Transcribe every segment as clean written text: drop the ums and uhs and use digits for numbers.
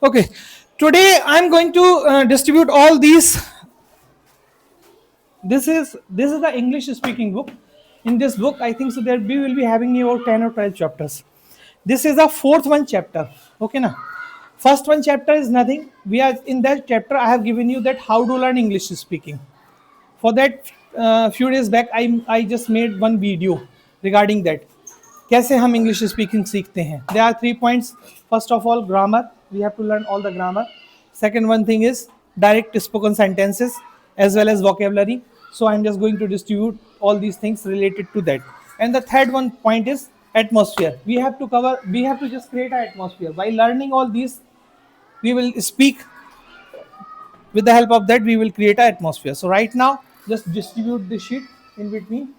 Okay, today I'm going to distribute all these. This is the English speaking book. In this book, I think so that we will be having about 10 or 12 chapters. This is the fourth one chapter. Okay, na. First one chapter is nothing. We are in that chapter. I have given you that how to learn English speaking. For that, few days back, I just made one video regarding that. कैसे हम English speaking सीखते हैं. There are 3 points. First of all, grammar. We have to learn all the grammar. Second one thing is direct spoken sentences as well as vocabulary. So I'm just going to distribute all these things related to that. And the third one point is atmosphere. We have to cover. We have to just create an atmosphere. By learning all these, we will speak. With the help of that, we will create an atmosphere. So right now, just distribute the sheet in between.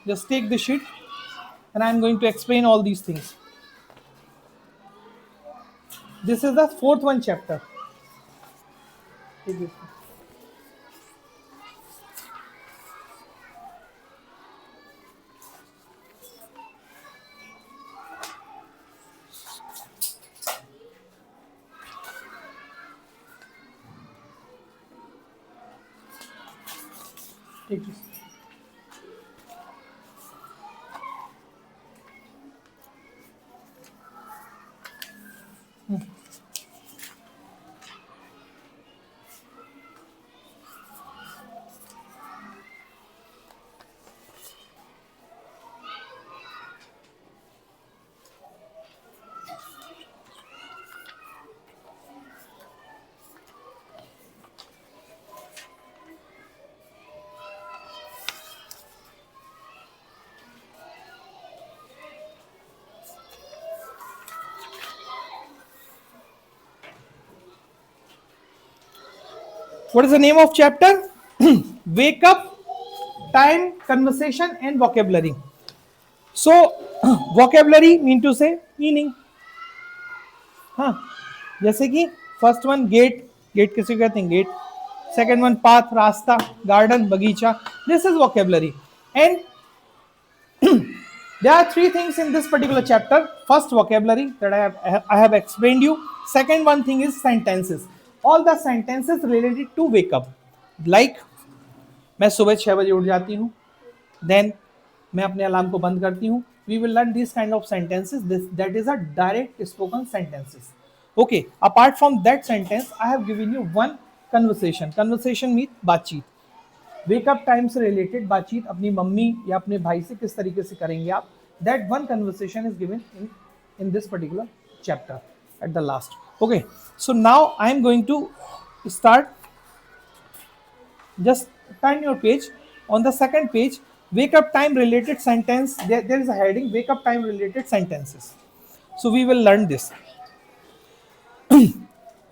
Just take the sheet and I'm going to explain all these things. This is the fourth one chapter. Take this. Take this. What is the name of chapter? Wake up, time, conversation, and vocabulary. So, vocabulary mean to say meaning. हाँ, जैसे कि first one get. Gate किसे कहते हैं? Gate. Second one path, रास्ता. Garden, बगीचा. This is vocabulary. And there are three things in this particular chapter. First, vocabulary that I have explained you. Second one thing is sentences. All the sentences related to wake up. Like, मैं सुबह 6 बजे उठ जाती हूँ. Then मैं अपने alarm को बंद करती हूँ. We will learn these kind of sentences. That is a direct spoken sentences. Okay. Apart from that sentence, I have given you one conversation. Conversation means बातचीत. वेकअप टाइम से रिलेटेड बातचीत अपनी मम्मी या अपने भाई से किस तरीके से करेंगे आप. That one conversation is given in this particular chapter at the last. Okay, so now I am going to start. Just turn your page. On the second page, wake up time related sentence. There is a heading, wake up time related sentences. So we will learn this.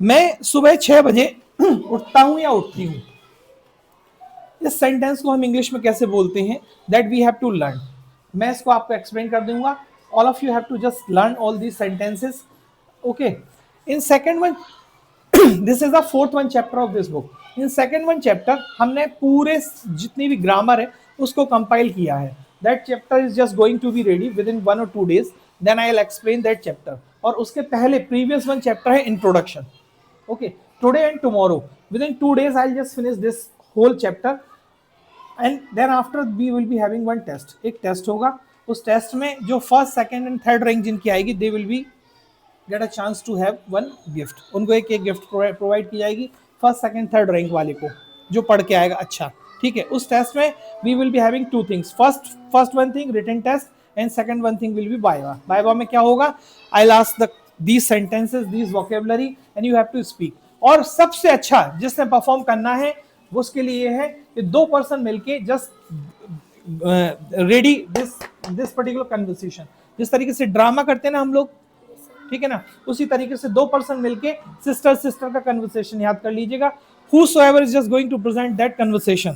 मैं सुबह 6 बजे उठता हूं या उठती हूं. इस sentence को हम इंग्लिश में कैसे बोलते हैं, that we have to learn. मैं इसको आपको एक्सप्लेन कर दूंगा. All of you have to just learn all these sentences. Okay, in second one, this is the fourth one chapter of this book. In second one chapter हमने पूरे जितनी भी grammar है उसको कंपाइल किया है. That chapter is just going to be ready with in 1 or 2 days. Then I will explain that chapter. और उसके पहले प्रीवियस वन चैप्टर है introduction. Okay, today and tomorrow with in 2 days I will just finish this whole chapter. And then after we will be having one test. एक test होगा. उस test में जो first, second and third rank जिनकी आएगी, दे will be get a chance to have one gift. उनको एक एक गिफ्ट प्रोवाइड की जाएगी फर्स्ट, सेकंड, थर्ड रैंक वाले को जो पढ़ के आएगा. अच्छा, ठीक है. उस टेस्ट में we will be having 2 things. First one thing written test and second one thing will be viva. Viva में क्या होगा? I will ask these sentences, these vocabulary and you have to speak. और सबसे अच्छा जिसने perform करना है वो उसके लिए है कि 2 पर्सन मिलके just ready this particular conversation. जिस तरीके से ड्रामा करते हैं ना हम लोग, ठीक है ना, उसी तरीके से 2 पर्सन मिलके सिस्टर का कन्वर्सेशन याद कर लीजिएगा. whosoever is just going to present that conversation,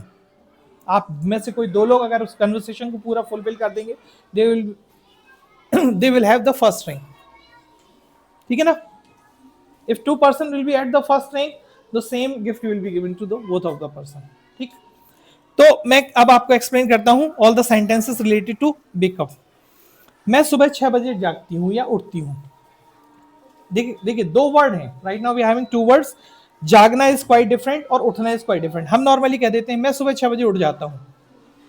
आप में से कोई 2 लोग अगर उस कन्वर्सेशन को पूरा फुलफिल कर देंगे, they will have the first rank. ठीक है ना. If 2 person will be at the first rank, the same gift will be given to the both of the person. ठीक. तो मैं अब आपको एक्सप्लेन करता हूं all the sentences related to wake up. मैं सुबह 6 बजे जागती हूँ या उठती हूँ। देखिए देखिए, दो वर्ड हैं, right now we are having two words. जागना इज क्वाइट डिफरेंट और उठना इज क्वाइट डिफरेंट। हम नॉर्मली कह देते हैं मैं सुबह 6 बजे उठ जाता हूँ।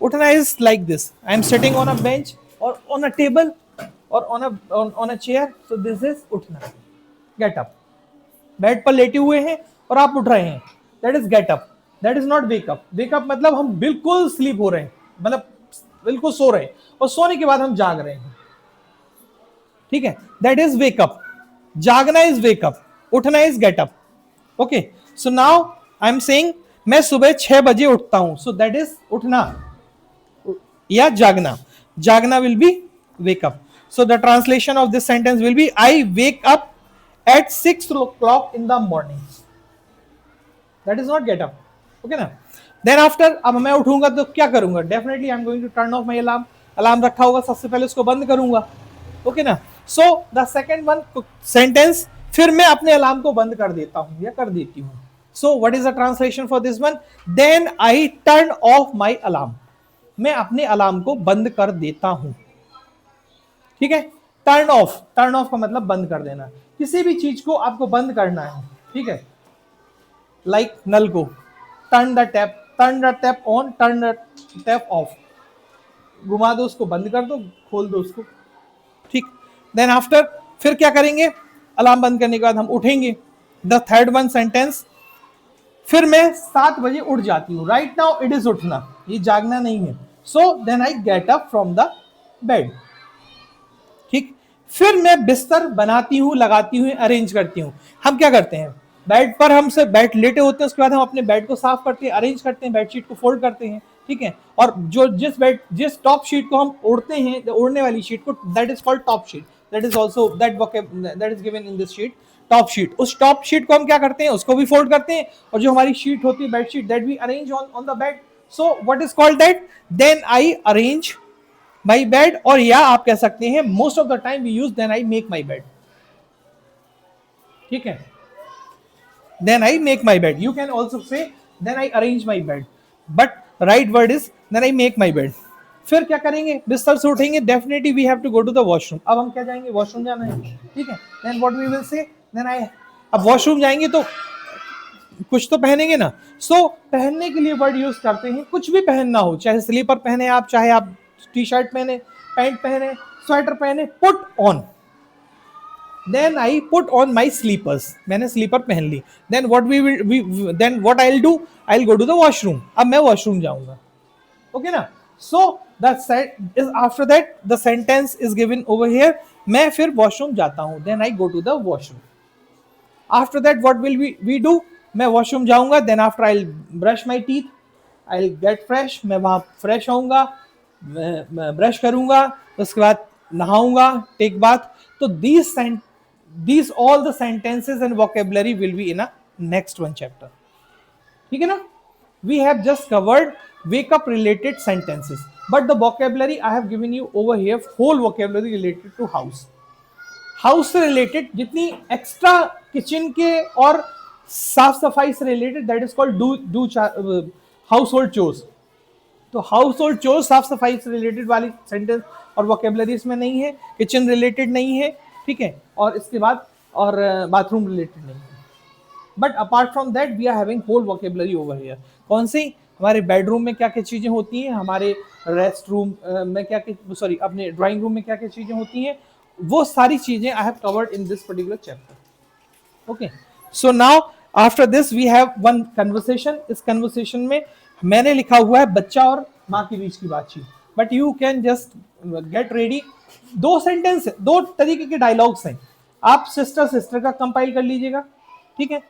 उठना is like this, I am sitting on a bench और ऑन अ टेबल और on a chair, so this is उठना। गेट अप, बेड पर लेटे हुए हैं और आप उठ रहे हैं, that is get up. That is not wake up. Wake up मतलब हम बिल्कुल स्लीप हो रहे हैं, मतलब बिल्कुल सो रहे हैं और सोने के बाद हम जाग रहे हैं, ठीक है, दैट इज वेकअप। जागना इज वेकअप, उठना is getup. Okay, so now I am saying मैं सुबह 6 बजे उठता हूं, सो दैट इज उठना या जागना। जागना will be wake up. So the translation of this sentence will be I wake up at 6 o'clock in the morning. That is not get up. Okay ना? Then after, अब मैं उठूंगा तो क्या करूंगा? Definitely I am going to turn off my alarm. Alarm रखा होगा, सबसे पहले उसको बंद करूंगा। ओके ना? So the second one sentence, फिर मैं अपने अलार्म को बंद कर देता हूं या कर देती हूं। So what is the translation for this one? Then I turn off my alarm. मैं अपने अलार्म को बंद कर देता हूं, ठीक है। टर्न ऑफ, टर्न ऑफ का मतलब बंद कर देना। किसी भी चीज को आपको बंद करना है, ठीक है, लाइक नल को, turn the tap, turn the tap on, turn the tap of, घुमा दो उसको, बंद कर दो, खोल दो उसको, ठीक। देन आफ्टर, फिर क्या करेंगे? अलार्म बंद करने के बाद हम उठेंगे। द थर्ड वन सेंटेंस, फिर मैं 7 बजे उठ जाती हूँ। राइट नाउ इट इज उठना, ये जागना नहीं है। So then I get up from the bed, ठीक। फिर मैं बिस्तर बनाती हूँ, लगाती हूँ, अरेंज करती हूँ। हम क्या करते हैं? बेड पर हमसे बेड लेटे होते हैं, उसके बाद हम अपने बेड को साफ करते हैं, अरेंज करते हैं, बेडशीट को फोल्ड करते हैं, ठीक है। और जो जिस टॉप शीट को हम ओढ़ते हैं, ओढ़ने वाली शीट को, that is called top sheet. That is also that is given in this sheet, top sheet. उस टॉप शीट को हम क्या करते हैं? उसको भी फोल्ड करते हैं, और जो हमारी शीट होती है bedsheet, that we arrange on the bed. So what is called that? Then I arrange my bed, और या आप कह सकते हैं most of the time we use then I make my bed, ठीक है। Then I make my bed, you can also say then I arrange my bed, but right word is then I make my bed. फिर क्या करेंगे? बिस्तर से उठेंगे, definitely we have to go to the washroom. अब हम क्या जाएंगे? वॉशरूम जाना है, ठीक है। Then what we will say? Then I, अब वॉशरूम जाएंगे तो कुछ तो पहनेंगे ना। सो पहनने के लिए वर्ड यूज करते हैं, कुछ भी पहनना हो, चाहे स्लीपर पहने आप, चाहे आप टी शर्ट पहने, पैंट पहने, स्वेटर पहने, put on. Then I put on my slippers, मैंने स्लीपर पहन ली। Then what then what I will do? I will go to the washroom, अब मैं वॉशरूम जाऊंगा, ओके ना। So that is after that the sentence is given over here, मैं फिर washroom जाता हूं, then I go to the washroom. After that what will we do? मैं washroom जाऊंगा, then after I will brush my teeth, I will get fresh, मैं वहां fresh होऊंगा, मैं ब्रश करूंगा, उसके बाद नहाऊंगा, टेक बाथ। तो these all the sentences and vocabulary will be in a next one chapter, ठीक है ना। we have just covered wake up related sentences, but the vocabulary I have given you over here, whole vocabulary related to house, house से related जितनी extra kitchen के और साफ सफाई से related, that is called do house hold chores. तो house hold chores, साफ सफाई से रिलेटेड वाली सेंटेंस और वोकेबलरी इसमें नहीं है, किचन रिलेटेड नहीं है, ठीक है, और इसके बाद और बाथरूम रिलेटेड नहीं है। But apart from that we are having whole vocabulary over here. कौन सी? हमारे बेडरूम में क्या क्या चीजें होती हैं, हमारे रेस्ट रूम में क्या क्या, सॉरी अपने ड्राइंग रूम में क्या क्या चीजें होती हैं, वो सारी चीजें I have covered in this particular chapter. Okay, so now after this we have one conversation. इस कन्वर्सेशन में मैंने लिखा हुआ है बच्चा और माँ के बीच की बातचीत, but you can just get ready. दो सेंटेंस, दो तरीके के डायलॉग्स हैं। आप सिस्टर सिस्टर का कंपाइल कर लीजिएगा, ठीक है,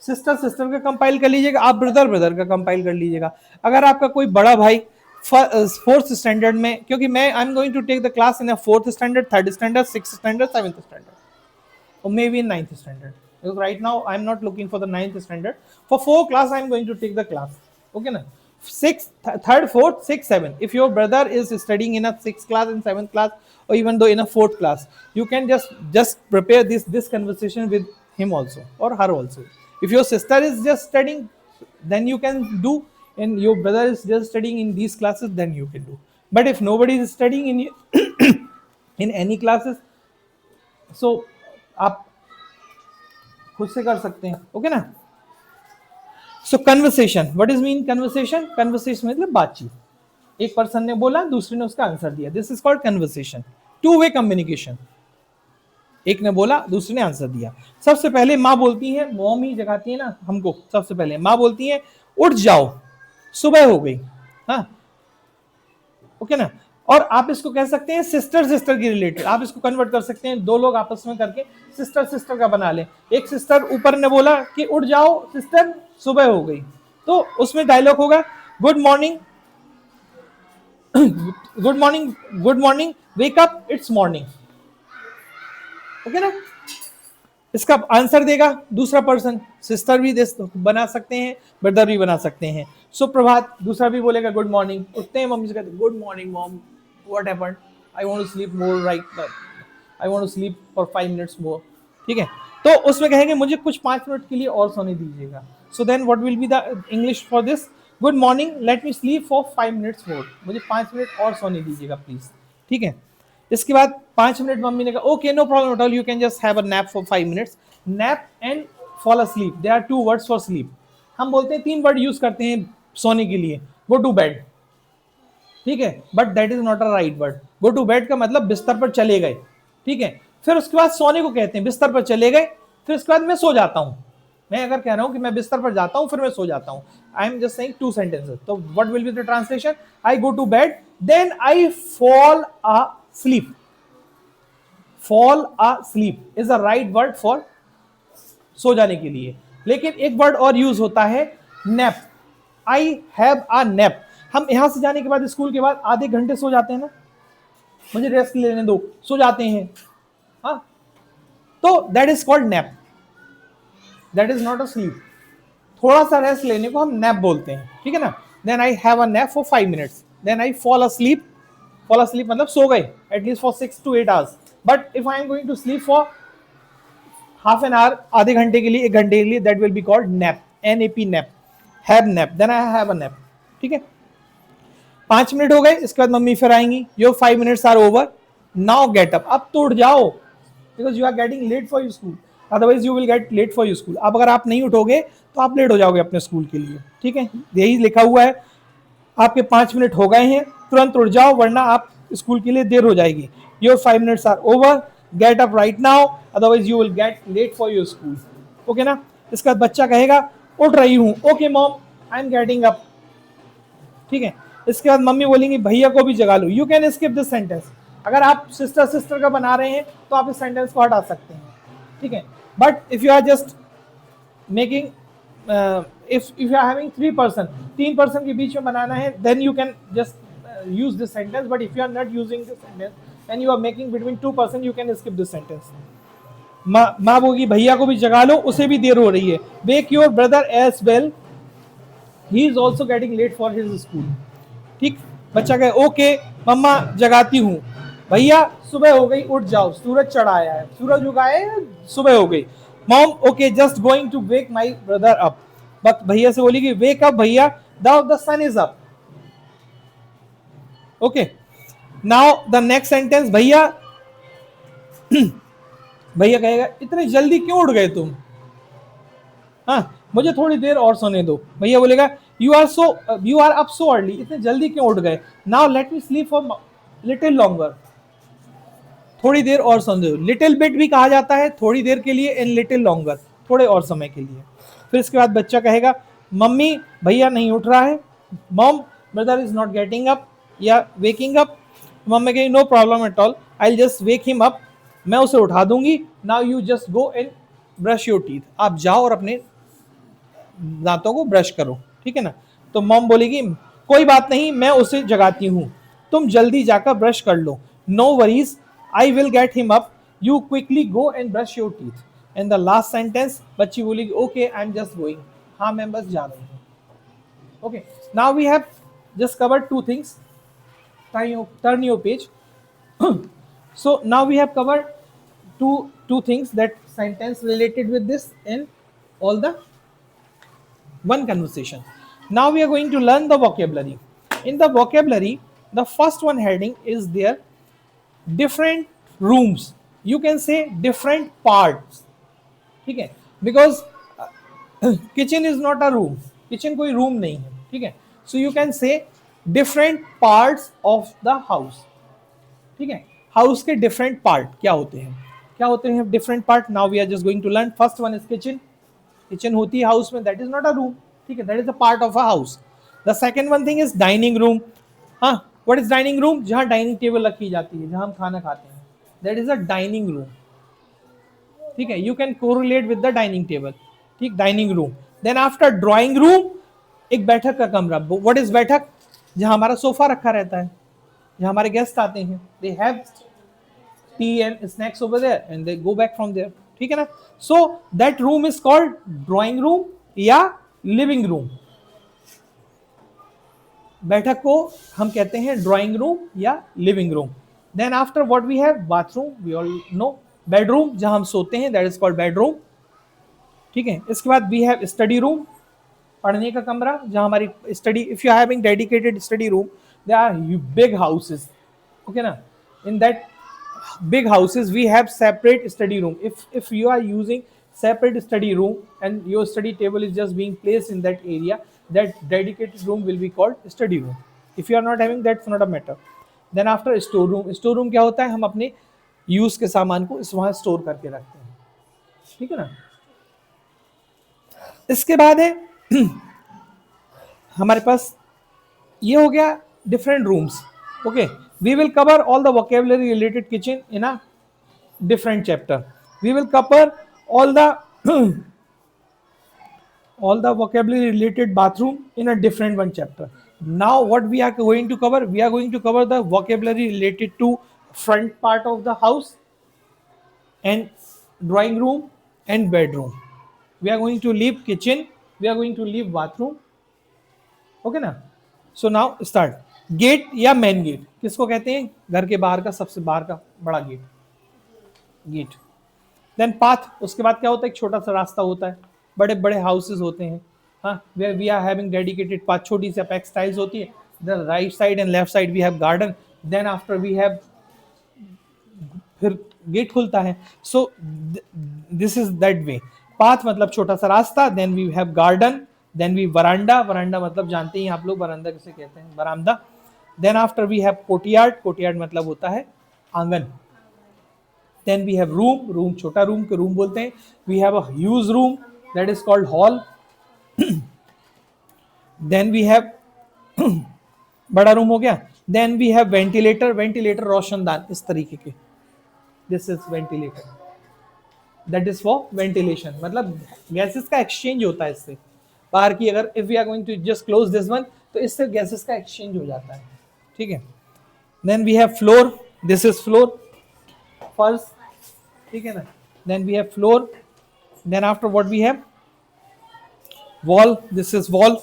सिस्टर सिस्टर का कंपाइल कर लीजिएगा, आप ब्रदर ब्रदर का कंपाइल कर लीजिएगा। अगर आपका कोई बड़ा भाई फोर्थ स्टैंडर्ड में, क्योंकि मैं I am going to take the class in fourth standard, third standard, six standard, seventh standard, or maybe in ninth standard, because right now I'm not looking for the ninth standard. For 4 class I'm going to take the class, okay na, 6th, 3rd, 4th, 6th, 7th. If your brother is studying in a 6th class and 7th class, or even though in a 4th class, you can just prepare this conversation with him also or her also. If your sister is just studying, then you can do, and your brother is just studying in these classes, then you can do. But if nobody is studying in in any classes. So आप खुद से कर सकते हैं, okay ना। So conversation, what is mean conversation? Conversation मतलब बातचीत, एक पर्सन ने बोला, दूसरे ने उसका आंसर दिया, this is called conversation, two way communication. एक ने बोला, दूसरे ने आंसर दिया। सबसे पहले माँ बोलती है, मॉम ही जगाती है ना हमको, सबसे पहले माँ बोलती है उठ जाओ, सुबह हो गई। हाँ, ओके ना। और आप इसको कह सकते हैं सिस्टर सिस्टर की रिलेटेड, आप इसको कन्वर्ट कर सकते हैं, दो लोग आपस में करके सिस्टर सिस्टर का बना लें। एक सिस्टर ऊपर ने बोला कि उठ जाओ सिस्टर, सुबह हो गई, तो उसमें डायलॉग होगा good morning, good morning, good morning, wake up, it's morning, okay ना। इसका आंसर देगा दूसरा पर्सन, सिस्टर भी बना सकते हैं, ब्रदर भी बना सकते हैं। सुप्रभात, दूसरा भी बोलेगा गुड मॉर्निंग। उठते हैं मम्मी से कहते good morning mom, what happened, I want to sleep more, right, I want to sleep for 5 minutes more, ठीक है। तो उसमें कहेंगे मुझे कुछ 5 मिनट के लिए और सोने दीजिएगा। So then what will be the English for this, good morning, let me sleep for 5 minutes more, मुझे 5 मिनट और सोने दीजिएगा प्लीज, ठीक है। इसके बाद 5 मिनट मम्मी ने कहा okay no problem at all, you can just have a nap for 5 minutes. Nap and fall asleep, they are two words for sleep. हम बोलते हैं 3 वर्ड यूज करते हैं सोने के लिए, गो टू बेड, ठीक है, but that is not a right word. Go to bed का मतलब बिस्तर पर चले गए, ठीक है। फिर उसके बाद सोने को कहते हैं बिस्तर पर चले गए, फिर उसके बाद मैं सो जाता हूं। मैं अगर कह रहा हूं कि मैं बिस्तर पर जाता हूं फिर मैं सो जाता हूं, I am just saying 2 sentences. तो what will be the translation, I go to bed then I fall a sleep. Fall a sleep is a right word for सो जाने के लिए। लेकिन एक वर्ड और यूज होता है nap, I have a nap. हम यहां से जाने के बाद स्कूल के बाद आधे घंटे सो जाते हैं ना, मुझे रेस्ट लेने दो, सो जाते हैं, हाँ, तो that is called nap, that is not a slip. थोड़ा सा रेस्ट लेने को हम नैप बोलते हैं, ठीक है ना। Then I have a nap for 5 minutes, then I fall asleep. Fall asleep मतलब सो गए at least for 6 to 8 hours। But if I am going to sleep for half an hour, आधे घंटे के लिए, 1 घंटे के लिए, that will be called nap, NAP nap, have nap, then I have a nap, ठीक है। 5 मिनट हो गए, इसके बाद मम्मी फिर आएंगी, your 5 minutes are over, now get up, अब तो उठ जाओ, because you are getting late for your school, otherwise you will get late for your school. अब अगर आप नहीं उठोगे तो आप लेट हो जाओगे अपने स्कूल के लिए, ठीक है, यही लिखा हुआ है। आपके 5 मिनट हो गए हैं, तुरंत उठ जाओ वरना आप स्कूल के लिए देर हो जाएगी। Your 5 minutes are over, get up right now, otherwise you will get late for your school, okay ना। इसके बाद बच्चा कहेगा उठ रही हूँ, okay mom I am getting up, ठीक है। इसके बाद मम्मी बोलेंगी भैया को भी जगा लो, you can skip this sentence. अगर आप सिस्टर सिस्टर का बना रहे हैं तो आप इस सेंटेंस को हटा सकते हैं, ठीक है। But if you are just making, if you are having 3 person, 3 person के बीच में बनाना है, then you can just use this sentence, but if you are not using this sentence and you are making between 2 person, you can skip this sentence। माँ bogie भैया को भी जगा लो, उसे भी देर हो रही है, wake your brother as well, he is also getting late for his school, ठीक। बच्चा कहे ओके मम्मा जगाती हूँ, भैया सुबह हो गई उठ जाओ, सूरज चढ़ा आया है, सूरज उगा है, सुबह हो गई। Mom okay just going to wake my brother up, but भैया से बोलेगी वेक अप भैया, the sun is up, okay. Now the next sentence, भैया भैया कहेगा इतने जल्दी क्यों उठ गए तुम, हाँ मुझे थोड़ी देर और सोने दो। भैया बोलेगा you are up so early, इतने जल्दी क्यों उठ गए, now let me sleep for little longer, थोड़ी देर और सोने दो। लिटिल बिट भी कहा जाता है थोड़ी देर के लिए, इन लिटिल लॉन्गर थोड़े और समय के लिए। फिर इसके बाद बच्चा कहेगा मम्मी भैया नहीं उठ रहा है, mom brother is not getting up या वेकिंग अप। मम्मी कहेगी no problem at all, I just wake him up, मैं उसे उठा दूंगी, now you just go and brush your teeth, आप जाओ और अपने दांतों को ब्रश करो, ठीक है ना। तो मॉम बोलेगी कोई बात नहीं मैं उसे जगाती हूँ, तुम जल्दी जाकर ब्रश कर लो, no worries I will get him up, you quickly go and brush your teeth. And the last sentence बच्ची बोलेगी okay I am just going, हाँ मैं बस जा रही हूँ, okay. Now we have just covered 2 things, turn your page। So now we have covered two things, that sentence related with this and all the one conversation. Now we are going to learn the vocabulary. In the vocabulary, the first one heading is there, different rooms, you can say different parts, ठीक है, because kitchen is not a room, kitchen कोई room नहीं है, ठीक है, so you can say different parts of the house, ठीक है, house के डिफरेंट पार्ट क्या होते हैं, क्या होते हैं different part, now we are just going to learn, first one is kitchen, kitchen होती है हाउस में, that is not a room, ठीक है, that is a part of a house. The second one thing is dining room, हाँ, what is dining room, जहां dining table रखी जाती है, जहां हम खाना खाते हैं, that is a dining room, ठीक है, you can correlate with the dining table, ठीक, dining room. Then after drawing room, एक बैठक का कमरा, व्हाट इज बैठक, जहां हमारा सोफा रखा रहता है, जहां हमारे गेस्ट आते हैं, they have tea and snacks over there and they go back from there, ठीक है ना, so that room is called drawing room या लिविंग रूम, बैठक को हम कहते हैं ड्राइंग रूम या living room. Then after what we have, bathroom, we all know, bedroom जहां हम सोते हैं, दैट इज कॉल्ड बेडरूम, ठीक है, इसके बाद वी हैव स्टडी रूम, पढ़ने का कमरा, जहां हमारी study, if you are having dedicated study room, they are big houses, okay ना, in that big houses we have separate study room, if you are using separate study room and your study table is just being placed in that area, that dedicated room will be called study room, if you are not having, that's not a matter। then after store room, store room क्या होता है, हम अपने use के सामान को इस वहां स्टोर करके रखते हैं, ठीक है ना। इसके बाद है हमारे पास ये हो गया different rooms, okay, we will cover all the vocabulary related kitchen in a different chapter, we will cover all the all the vocabulary related bathroom in a different one chapter। now what we are going to cover, we are going to cover the vocabulary related to front part of the house and drawing room and bedroom, we are going to leave kitchen, we are going to leave bathroom, okay ना। So now start, gate या main gate किसको कहते हैं, घर के बाहर का सबसे बाहर का बड़ा गेट, गेट। देन पाथ, उसके बाद क्या होता है, एक छोटा सा रास्ता होता है, बड़े बड़े हाउसेस होते हैं, हाँ, where we are having dedicated path, छोटी सी अपेक्स टाइल्स होती है, then right side and left side we have garden, then after we have, फिर गेट खुलता है, so this is that way, path मतलब छोटा सा रास्ता, then we have garden, then we veranda, veranda मतलब जानते ही आप लोग वरांडा किसे कहते हैं, बरामदा, then after we have courtyard, courtyard मतलब होता है आंगन, then we have room, room छोटा रूम के रूम बोलते हैं, we have a huge room that is called hall, then we have बड़ा रूम हो गया, then we have ventilator, ventilator रोशनदान इस तरीके के, this is ventilator, that is for ventilation, मतलब गैसेस का एक्सचेंज होता है इससे बाहर की, अगर if we are going to just close this one तो इससे गैसेस का एक्सचेंज हो जाता है, ठीक है। then we have floor, this is floor, फर्श, ठीक है ना, then we have floor, then after what we have wall, this is wall,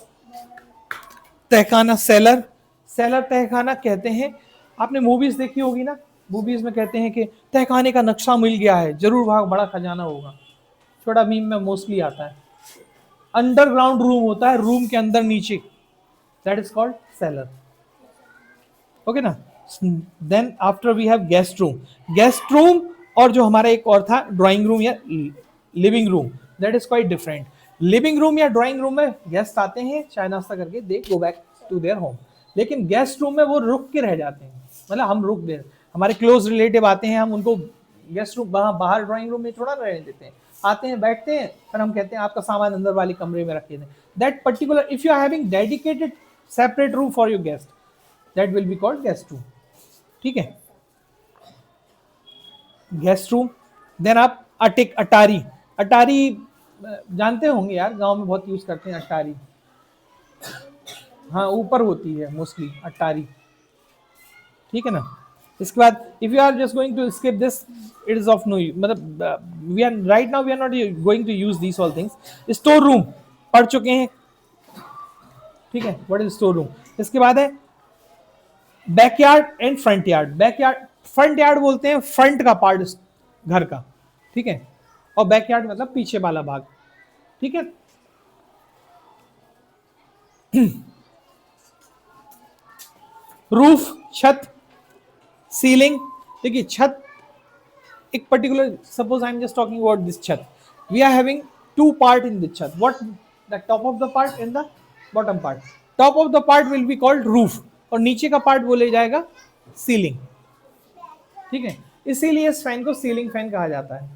तहखाना, सेलर, सेलर तहखाना कहते हैं, आपने मूवीज देखी होगी ना, मूवीज में कहते हैं कि तहखाने का नक्शा मिल गया है, जरूर वहां बड़ा खजाना होगा, छोटा मीम में मोस्टली आता है, अंडरग्राउंड रूम होता है, रूम के अंदर नीचे, that is called cellar, okay ना। Then after we have guest room, guest room और जो हमारा एक और था ड्राइंग रूम या living room, that is quite different, living room या ड्राइंग रूम में गेस्ट आते हैं, चाय नाश्ता करके they go back to their home, लेकिन गेस्ट रूम में वो रुक के रह जाते हैं, मतलब हम रुक दे, हमारे क्लोज रिलेटिव आते हैं, हम उनको गेस्ट रूम बाहर ड्राइंग रूम में थोड़ा रहने देते हैं, आते हैं बैठते हैं, फिर हम कहते हैं आपका सामान अंदर वाले कमरे में रखे दें, that particular if you are having dedicated separate room for your guest, that will be called guest room, ठीक है, गेस्ट रूम। देन आप अटिक, अटारी, अटारी जानते होंगे यार, गांव में बहुत यूज करते हैं अटारी, हाँ ऊपर होती है मोस्टली अटारी, ठीक है ना। इसके बाद if you are just going to skip this, it is of no, मतलब we are right now we are not going to use these all things. Store room पढ़ चुके हैं, ठीक है, व्हाट इज स्टोर रूम। इसके बाद है backyard and front yard, backyard, front yard बोलते हैं फ्रंट का पार्ट घर का, ठीक है, और बैकयार्ड मतलब पीछे वाला भाग, ठीक है। रूफ छत, सीलिंग, देखिए छत एक particular, suppose I am just talking about this छत, we are having two part in this छत, what the top of the part and the bottom part, top of the part will be called roof और नीचे का part बोले जाएगा ceiling, ठीक है, इसीलिए इस फैन को सीलिंग फैन कहा जाता है,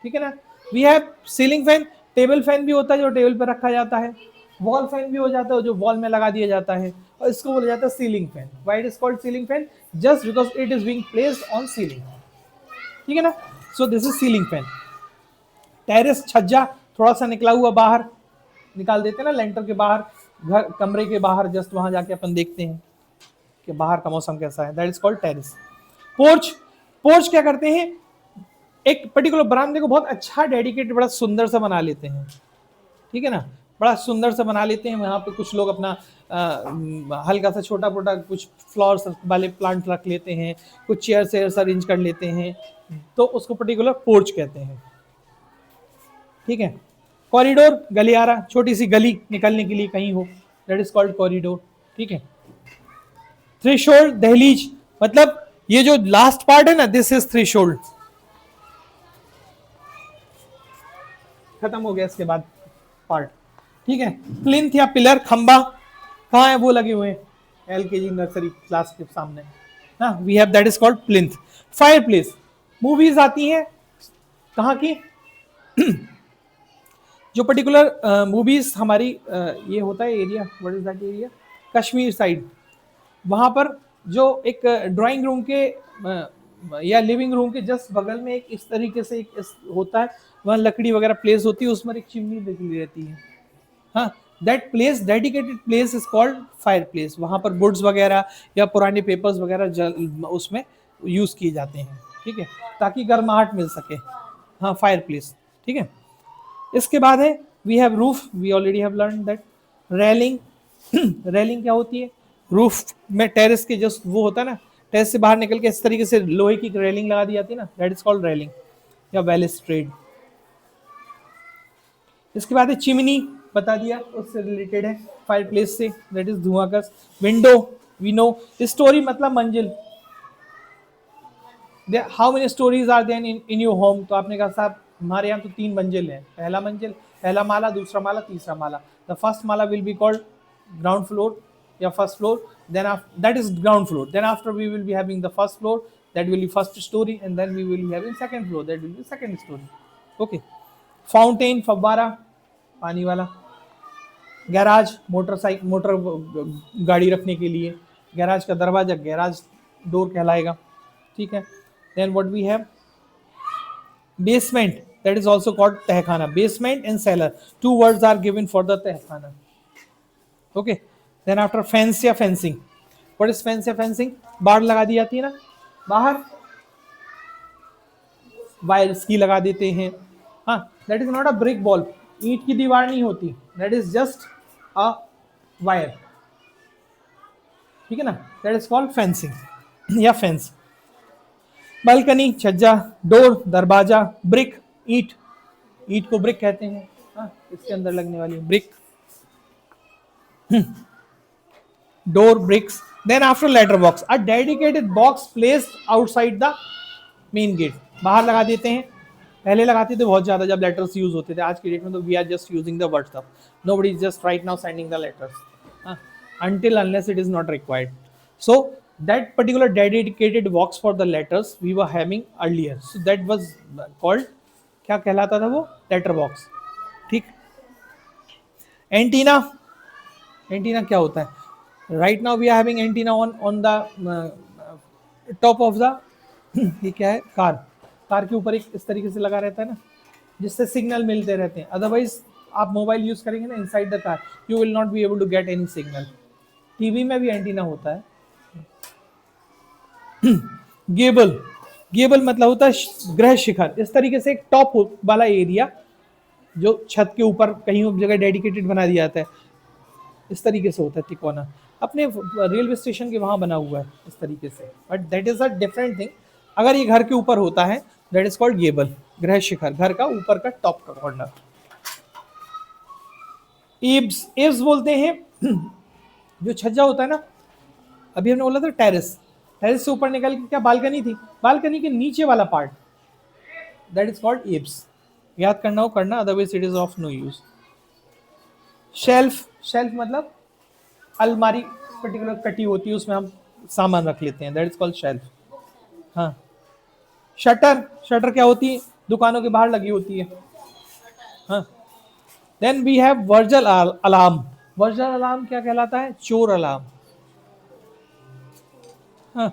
ठीक है ना। We have ceiling fan, table fan भी होता है जो टेबल पर रखा जाता है, वॉल फैन भी हो जाता है जो वॉल में लगा दिया जाता है, और इसको बोला जाता है ceiling fan. Why it is called ceiling fan? Just because it is being placed on ceiling, ठीक है ना। सो this is ceiling fan. Terrace छज्जा थोड़ा सा निकला हुआ बाहर निकाल देते हैं ना, लेंटर के बाहर, घर कमरे के बाहर, जस्ट वहां जाके अपन देखते हैं कि बाहर का मौसम कैसा है, that is called terrace. Porch, porch क्या करते हैं, एक पर्टिकुलर बरामदे को बहुत अच्छा डेडिकेटेड बड़ा सुंदर सा बना लेते हैं, ठीक है ना, बड़ा सुंदर सा बना लेते हैं। वहाँ पे कुछ लोग अपना हल्का सा छोटा मोटा कुछ फ्लावर्स वाले प्लांट रख लेते हैं, कुछ चेयर चेयर्स अरेंज कर लेते हैं, तो उसको पर्टिकुलर पोर्च कहते हैं, ठीक है। कॉरिडोर, गलियारा, छोटी सी गली निकलने के लिए कहीं हो, दैट इज कॉल्ड कॉरिडोर, ठीक है। थ्रेशोल्ड, दहलीज, मतलब ये जो लास्ट पार्ट है ना, दिस इज थ्रेशोल्ड, खत्म हो गया इसके बाद पार्ट, ठीक है। प्लिंथ या पिलर, खंबा, कहाँ है वो लगे हुए हैं, एलकेजी नर्सरी क्लास के सामने, हाँ, we have that is called plinth. Fireplace, movies आती हैं कहाँ की जो पर्टिकुलर मूवीज हमारी ये होता है area, what is that area, Kashmir side, वहां पर जो एक ड्राइंग रूम के या लिविंग रूम के जस्ट बगल में एक इस तरीके से एक होता है, वहाँ लकड़ी वगैरह प्लेस होती है, उसमें एक चिमनी लगी रहती है, हाँ, that place, dedicated place is called fire place. वहाँ पर वुड्स वगैरह या पुराने पेपर्स वगैरह उसमें यूज किए जाते हैं, ठीक है, ताकि गर्माहट मिल सके, हाँ, फायर प्लेस, ठीक है। इसके बाद है we have roof, we already have learn that. Railing, railing क्या होती है, रूफ में टेरेस के जस्ट वो होता है ना, टेरेस से बाहर निकल के इस तरीके से लोहे की रेलिंग लगा दी जाती है ना, दैट इज कॉल्ड रेलिंग या बैलिस्ट्रेड। इसके बाद है चिमनी, बता दिया, उससे रिलेटेड है फायर प्लेस से, दैट इज धुआंकस। विंडो, वी नो, स्टोरी मतलब मंजिल, how many storeys are there in your home, तो आपने कहा साहब हमारे यहाँ तो 3 मंजिल हैं, पहला मंजिल, पहला माला, दूसरा माला, तीसरा माला, द फर्स्ट माला will be called ground floor या first floor, then after that is ground floor, then after we will be having the first floor, that will be first story, and then we will be having second floor, that will be second story, okay। Fountain, फव्वारा, पानी वाला। Garage, motorcycle, motor गाड़ी रखने के लिए, garage का दरवाजा garage door कहलाएगा, ठीक है। Then what we have, basement, that is also called तहखाना, basement and cellar, two words are given for the तहखाना, okay। then after fence या fencing, what is fence या fencing, बाड़ लगा दी जाती है ना बाहर, वायर्स की लगा देते हैं, हाँ, that is not a brick wall, ईंट की दीवार नहीं होती, that is just a wire, ठीक है ना, that is called fencing या fence। बालकनी, छज्जा, डोर, दरवाजा, ब्रिक, ईंट, ईंट को ब्रिक कहते हैं, हाँ, इसके अंदर लगने वाली brick, door, bricks. Then after letter box, a dedicated box placed outside the main gate, बाहर लगा देते हैं, पहले लगाते थे बहुत ज्यादा जब लेटर्स यूज होते थे, आज की डेट में तो we are just using the WhatsApp, nobody is just right now sending the letters until unless it is not required, so that particular dedicated box for the letters we were having earlier, so that was called, क्या कहलाता था वो, letter box, ठीक। Antenna, antenna क्या होता है, right now we are having antenna on the top of the ये क्या है, कार के ऊपर एक इस तरीके से लगा रहता है ना, जिससे सिग्नल मिलते रहते हैं, अदरवाइज आप मोबाइल यूज करेंगे ना inside the car, you will not be able to get any signal. TV में भी एंटीना होता है। गेबल, गेबल मतलब होता है ग्रह शिखर, इस तरीके से एक टॉप वाला एरिया जो छत के ऊपर कहीं जगह डेडिकेटेड बना दिया जाता है, इस तरीके से होता है तिकोना, अपने रेलवे स्टेशन के वहां बना हुआ है इस तरीके से, but that is a different thing. अगर ये घर के ऊपर होता है दैट इज कॉल्ड गेबल, ग्रह शिखर, घर का ऊपर का टॉप का कॉर्नर। ईब्स, ईब्स बोलते हैं जो छज्जा होता है ना, अभी हमने बोला था टेरेस, टेरेस से ऊपर निकल के क्या बालकनी थी, बालकनी के नीचे वाला part, that is called eaves. याद करना हो करना, otherwise it is of no use. Shelf, shelf मतलब अलमारी पर्टिकुलर कटी होती है, उसमें हम सामान रख लेते हैं, दैट इज कॉल्ड शेल्फ। हाँ। शटर, शटर क्या होती है, दुकानों के बाहर लगी होती है। हाँ। Then we have burglar alarm, burglar alarm क्या कहलाता है, चोर अलार्म। हाँ।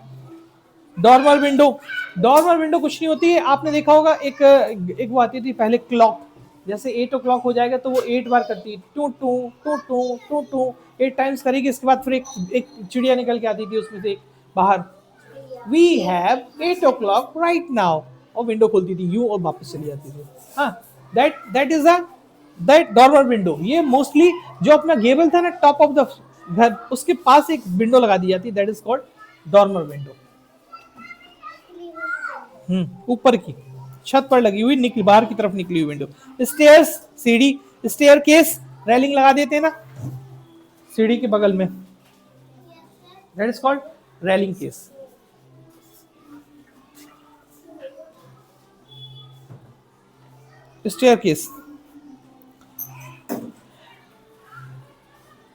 डॉर्मर विंडो, डॉर्मर विंडो कुछ नहीं होती है, आपने देखा होगा एक वो आती थी पहले क्लॉक, जैसे 8 o'clock हो जाएगा तो वो 8 बार करती है, टू टू टू टू टू टू 8 टाइम्स करेगी, इसके बाद फिर एक चिड़िया निकल के आती थी उसमें से एक बाहर, वी हैव 8 o'clock राइट नाउ, और विंडो खोलती थी यूं और वापस चली जाती थी। हाँ, that is a that dormer window. ये मोस्टली जो अपना गेबल था ना टॉप ऑफ द घर, उसके पास एक विंडो लगा दी जाती है, that is called dormer window. ऊपर की छत पर लगी हुई, निकली बाहर की तरफ निकली हुई विंडो। स्टेयर्स, सीढ़ी, स्टेयर केस, रेलिंग लगा देते हैं ना सीढ़ी के बगल में, that is called railing case. Staircase,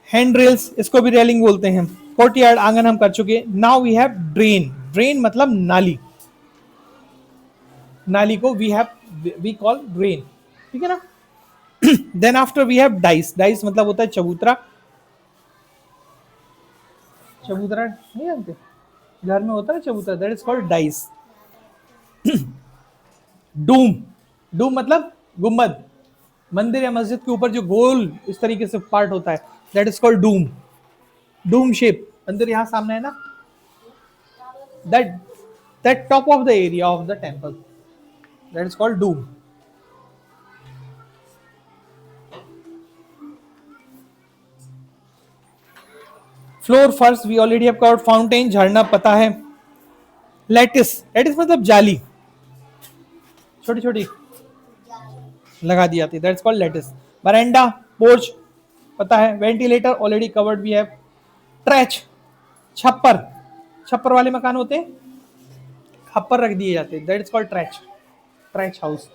hand rails, इसको भी रेलिंग बोलते हैं। कोर्टयार्ड, आंगन हम कर चुके। Now we have drain, drain मतलब नाली, नाली को वी कॉल ड्रेन, ठीक है ना। Then after we have dais, dais मतलब होता है चबूतरा, चबूतरा नहीं जानते, घर में होता है चबूतरा, that is called dice. Doom, Doom मतलब गुम्बद, मंदिर या मस्जिद के ऊपर जो गोल इस तरीके से पार्ट होता है, that is called dome, dome shape. मंदिर यहाँ सामने है ना, that top of the area of the temple, that is called dome. Floor, फर्श we already have covered. Fountain, झरना पता है। लेटिस, लेटिस मतलब जाली, छोटी छोटी लगा दी जाती है, that's called lattice. Veranda, porch पता है। Ventilator already covered we have. Thatch, छप्पर, छप्पर वाले मकान होते हैं, खप्पर रख दिए जाते हैं, that is called thatch, thatch house,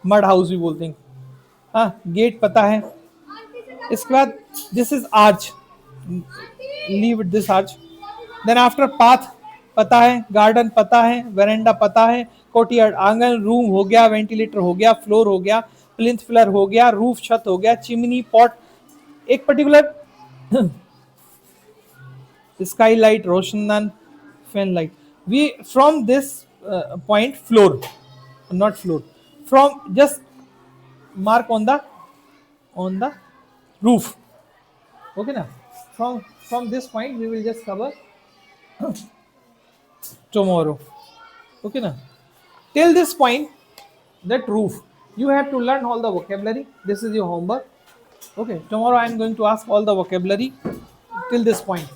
mud house भी बोलते हैं। हाँ, गेट पता है। इसके बाद this is arch, leave it this arch. Then after path पता है, गार्डन पता है, वेरेंडा पता है, कोर्टयार्ड आंगन, रूम हो गया, वेंटिलेटर हो गया, फ्लोर हो गया, प्लिंथ पिलर हो गया, रूफ छत हो गया, चिमनी पॉट, एक पर्टिकुलर स्काई लाइट, रोशनदान, fan light. We from this point floor, not floor, from just mark on the roof, okay na, from this point we will just cover tomorrow, okay na. Till this point, that roof, you have to learn all the vocabulary, this is your homework, okay. Tomorrow I am going to ask all the vocabulary till this point,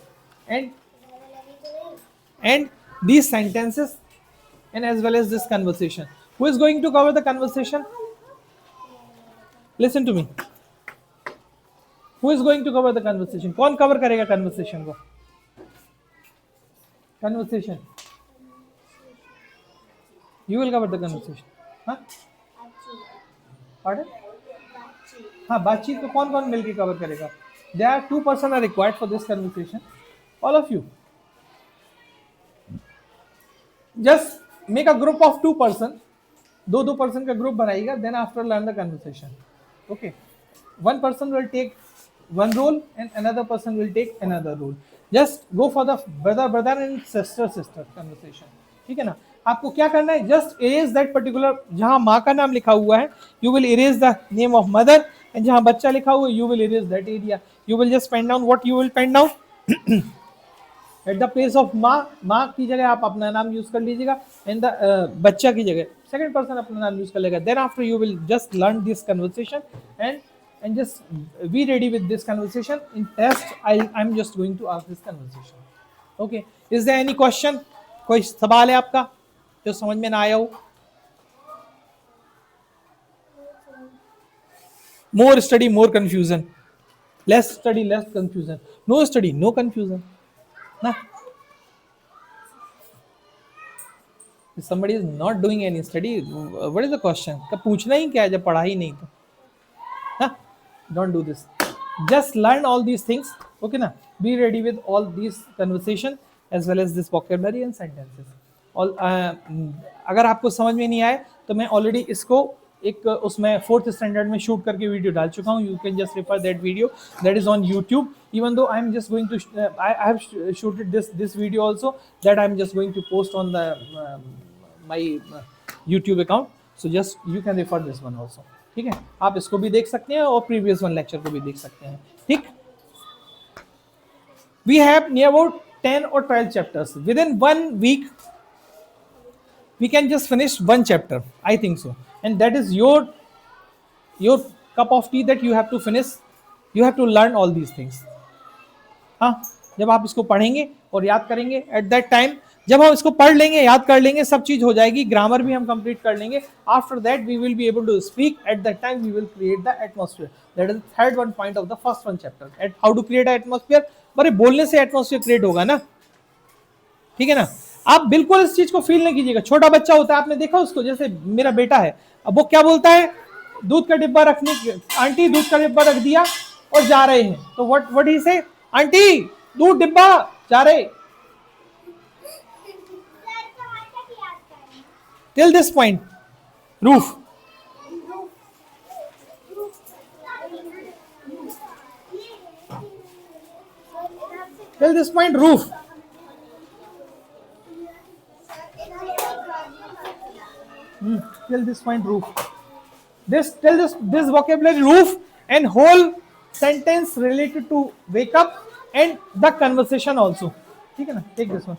and these sentences, and as well as this conversation. Who is going to cover the conversation? Listen to me. Who is going to cover the conversation? कौन cover करेगा conversation को? Conversation. You will cover the conversation. हाँ? Pardon? हाँ, बातचीत को कौन कौन मिलके cover करेगा? There are 2 persons are required for this conversation. All of you. Just make a group of 2 persons. दो पर्सन का ग्रुप बनाइएगा, then after learn the conversation, okay. One person will take one role and another person will take another role. Just go for the brother brother and sister sister conversation, ठीक है ना. आपको क्या करना है, just erase that particular, जहां माँ का नाम लिखा हुआ है you will erase the name of mother, and जहां बच्चा लिखा हुआ है you will erase that area. You will just pen down what you will pen down at the place of माँ. माँ की जगह आप अपना नाम यूज कर लीजिएगा, एंड द बच्चा की जगह सेकंड पर्सन अपना नाम यूज कर लेगा. Then after you will just learn this conversation and just be ready with this conversation. In test I'm just going to ask this conversation, okay. Is there any question? कोई सवाल है आपका जो समझ में ना आया हो? More study, more confusion. Less study, less confusion. No study, no confusion. ना If somebody is not doing any study, what is the question? कब पूछना ही क्या है जब पढ़ा ही नहीं तो? Huh? Don't do this. Just learn all these things. Okay ना? Be ready with all these conversation as well as this vocabulary and sentences. All अगर आपको समझ में नहीं आए तो मैं ऑलरेडी इसको एक उसमें 4th स्टैंडर्ड में शूट करके वीडियो डाल चुका हूँ. You can just refer that video, that is on YouTube. Even though I am just going to I have shooted this video also, that I am just going to post on the my YouTube account. So just you can refer this one also. ठीक है, आप इसको भी देख सकते हैं और previous one lecture को भी देख सकते हैं. ठीक, we have near about 10 or 12 chapters. Within 1 week we can just finish one chapter, I think so, and that is your cup of tea that you have to finish. You have to learn all these things. हाँ, जब आप इसको पढ़ेंगे और याद करेंगे eight that time, जब हम इसको पढ़ लेंगे, याद कर लेंगे, सब चीज हो जाएगी, ग्रामर भी हम कंप्लीट कर लेंगे. After that we will be able to speak. At that time we will create the atmosphere. That is third one point of the first one chapter, at how to create atmosphere. अरे बोलने से atmosphere create होगा ना. ठीक है ना. आप बिल्कुल इस चीज को फील नहीं कीजिएगा. छोटा बच्चा होता है, आपने देखा उसको, जैसे मेरा बेटा है, अब वो क्या बोलता है, दूध का डिब्बा रखने, आंटी दूध का डिब्बा रख दिया और जा रहे हैं, तो व्हाट ही से, आंटी दूध डिब्बा, जा रहे. Till this point roof. Till this point, roof. Till this point, roof. Till this vocabulary, roof, and whole sentence related to wake up and the conversation also. ठीक है ना. Take this one.